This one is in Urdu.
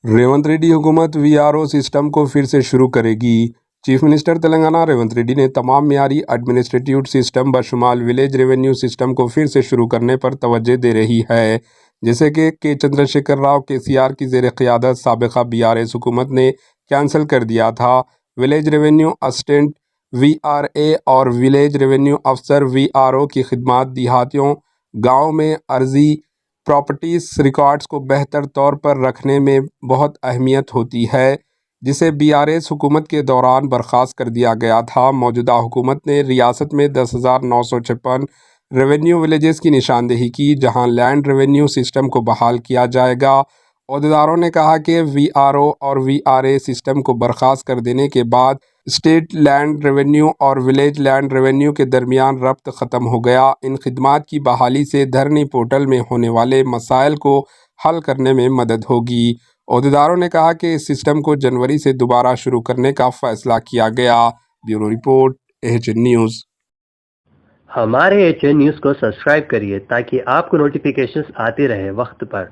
ریونت ریڈی حکومت وی آر او سسٹم کو پھر سے شروع کرے گی۔ چیف منسٹر تلنگانہ ریونت ریڈی نے تمام معیاری ایڈمنسٹریٹو سسٹم بشمول ولیج ریونیو سسٹم کو پھر سے شروع کرنے پر توجہ دے رہی ہے، جسے کہ چندرشیکھر راؤ KCR کی زیر قیادت سابقہ BRS حکومت نے کینسل کر دیا تھا۔ ولیج ریونیو اسسٹنٹ VRA اور ولیج ریونیو افسر VRO کی خدمات دیہاتوں گاؤں میں عارضی پراپرٹیز ریکارڈز کو بہتر طور پر رکھنے میں بہت اہمیت ہوتی ہے، جسے BRS حکومت کے دوران برخاست کر دیا گیا تھا۔ موجودہ حکومت نے ریاست میں 10,956 ریونیو ولیجز کی نشاندہی کی، جہاں لینڈ ریونیو سسٹم کو بحال کیا جائے گا۔ عہدیداروں نے کہا کہ VRO اور VRA سسٹم کو برخاست کر دینے کے بعد اسٹیٹ لینڈ ریونیو اور ولیج لینڈ ریونیو کے درمیان ربط ختم ہو گیا۔ ان خدمات کی بحالی سے دھرنی پورٹل میں ہونے والے مسائل کو حل کرنے میں مدد ہوگی۔ عہدیداروں نے کہا کہ اس سسٹم کو جنوری سے دوبارہ شروع کرنے کا فیصلہ کیا گیا۔ Bureau report AHN news. ہمارے AHN نیوز کو سبسکرائب کریے تاکہ آپ کو نوٹیفیکیشنز آتے رہے وقت پر۔